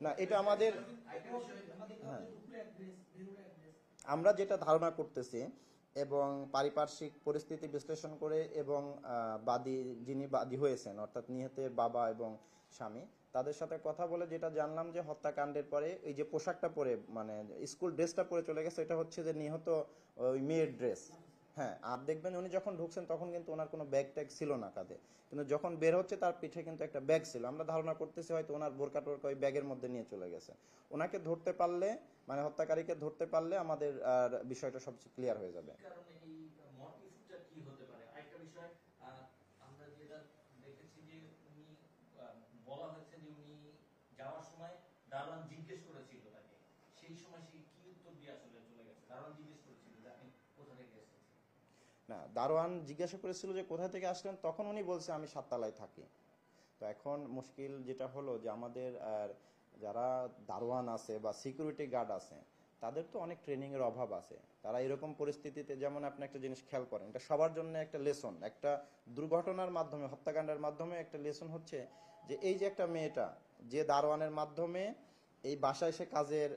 না, এটা আমাদের, হ্যাঁ, আমরা যেটা ধারণা করতেছি এবং পারিপার্শ্বিক পরিস্থিতি বিশ্লেষণ করে এবং বাদী, যিনি বাদী হয়েছেন অর্থাৎ নিহতের বাবা এবং স্বামী, তাদের সাথে কথা বলে যেটা জানলাম যে হত্যাকাণ্ডের পরে এই যে পোশাকটা পরে মানে স্কুল ড্রেসটা পরে চলে গেছে, এটা হচ্ছে যে নিহত ওই মেয়ের ড্রেস। হ্যাঁ, আর দেখবেন উনি যখন ঢুকছেন তখন কিন্তু ওনার কোনো ব্যাগ ট্যাগ ছিল না কাঁধে, কিন্তু যখন বের হচ্ছে তার পিঠে কিন্তু একটা ব্যাগ ছিল। আমরা ধারণা করতেছি হয়তো ওনার বোরকা টোরকা ওই ব্যাগের মধ্যে নিয়ে চলে গেছে। ওনাকে ধরতে পারলে, মানে হত্যাকারীকে ধরতে পারলে আমাদের আর বিষয়টা সবচেয়ে ক্লিয়ার হয়ে যাবে। এই কারণে এই মোটিভটা কি হতে পারে? আরেকটা বিষয়, আহ, আমরা যেটা দেখেছি যে উনি, বলা হয়েছে যে উনি যাওয়ার সময় দারোয়ান জিজ্ঞেস করেছিল তাকে, সেই সময় সে কি উত্তর দিয়ে আসলে চলে গেছে? দারোয়ান জিজ্ঞেস করেছিল যে আপনি কোথা থেকে এসেছেন। না, দারোয়ান জিজ্ঞাসা করেছিল যে কোথা থেকে আসলেন, তখন উনি বলছে আমি সাততলায় থাকি। তো এখন মুশকিল যেটা হলো যে আমাদের আর যারা দারোয়ান আছে বা সিকিউরিটি গার্ড আছে, তাদের তো অনেক ট্রেনিং এর অভাব আছে। তারা এরকম পরিস্থিতিতে, যেমন আপনি একটা জিনিস খেয়াল করেন, এটা সবার জন্য একটা লেসন, একটা দুর্ঘটনার মাধ্যমে, হত্যাকাণ্ডের মাধ্যমে একটা লেসন হচ্ছে যে এই যে একটা মেয়েটা যে দারোয়ানের মাধ্যমে এই বাসায় সে কাজের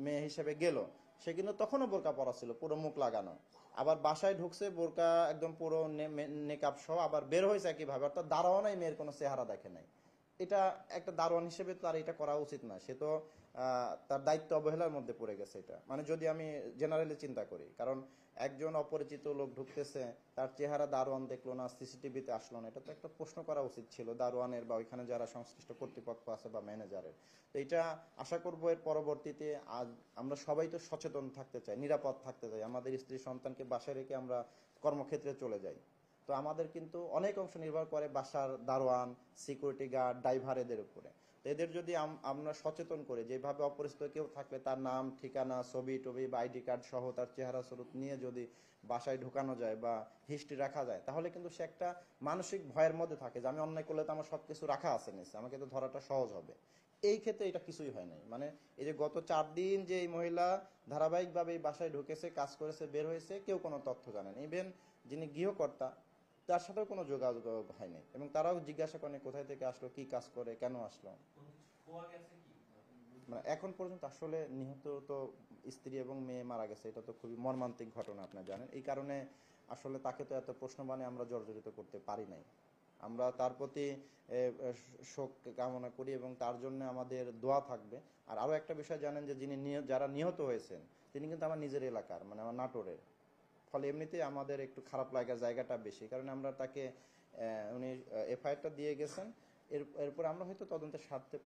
মেয়ে হিসেবে গেল, সে কিন্তু তখনও বোরকা পরা ছিল, পুরো মুখ লাগানো। আবার বাসায় ঢুকছে বোরকা একদম পুরো নেকাব সহ, আবার বের হয়েছে একইভাবে, অর্থাৎ দারোয়ানাই মেয়ের কোনো চেহারা দেখে নাই। এটা একটা দারোয়ান হিসেবে তার এটা করা উচিত না। সে তো তার দায়িত্ব অবহেলার মধ্যে পড়ে গেছে এটা, মানে যদি আমি জেনারেলি চিন্তা করি। কারণ একজন অপরিচিত লোক ঢুকতেছে, তার চেহারা দারোয়ান দেখলো না, সিসিটিভিতে আসলো না, এটা তো একটা প্রশ্ন করা উচিত ছিল দারোয়ানের বা ওইখানে যারা সংশ্লিষ্ট কর্তৃপক্ষ আছে বা ম্যানেজারের। তো এটা আশা করবো এর পরবর্তীতে আজ আমরা সবাই তো সচেতন থাকতে চাই, নিরাপদ থাকতে চাই, আমাদের স্ত্রী সন্তানকে বাসায় রেখে আমরা কর্মক্ষেত্রে চলে যাই। তো আমাদের কিন্তু অনেক অংশ নির্ভর করে বাসার দারোয়ান, সিকিউরিটি গার্ড, ড্রাইভার এদের উপরে। তো এদের যদি আমরা সচেতন করে, যেভাবে অপরিচিত কেউ থাকলে তার নাম ঠিকানা ছবি টবি বা আইডি কার্ড সহ তার চেহারা স্বরূপ নিয়ে যদি বাসায় ঢোকানো যায় বা হিস্ট্রি রাখা যায়, তাহলে কিন্তু সে একটা মানসিক ভয়ের মধ্যে থাকে যে আমি অন্যায় করলে তো আমার সবকিছু রাখা আছে নিচে, আমাকে তো ধরাটা সহজ হবে। এই ক্ষেত্রে এটা কিছুই হয় নাই। মানে এই যে গত 4 দিন যে এই মহিলা ধারাবাহিকভাবে এই বাসায় ঢুকেছে, কাজ করেছে, বের হয়েছে, কেউ কোনো তথ্য জানেন, ইভেন যিনি গৃহকর্তা তার সাথেও কোনো যোগাযোগ হয়নি, এবং তারাও জিজ্ঞাসা করেনি কোথায় থেকে আসলো, কি কাজ করে, কেন আসলো। কোনো কিছু খোয়া গেছে কি? বুঝতে মানে পারছি। এখন পর্যন্ত আসলে নিহত তো স্ত্রী এবং মেয়ে মারা গেছে, এটা তো খুবই মর্মান্তিক ঘটনা, আপনার জানেন। এই কারণে আসলে তাকে তো এত প্রশ্ন মানে আমরা জর্জরিত করতে পারি নাই। আমরা তার প্রতি শোক কামনা করি এবং তার জন্য আমাদের দোয়া থাকবে। আর আরও একটা বিষয় জানেন যে যারা নিহত হয়েছেন, তিনি কিন্তু আমার নিজের এলাকার, মানে আমার নাটোরের। ফলে এমনিতেই আমাদের একটু খারাপ লাগার জায়গাটা বেশি, কারণ আমরা তাকে উনি এফআইআরটা দিয়ে গেছেন। এরপর আমরা হয়তো তদন্তের স্বার্থে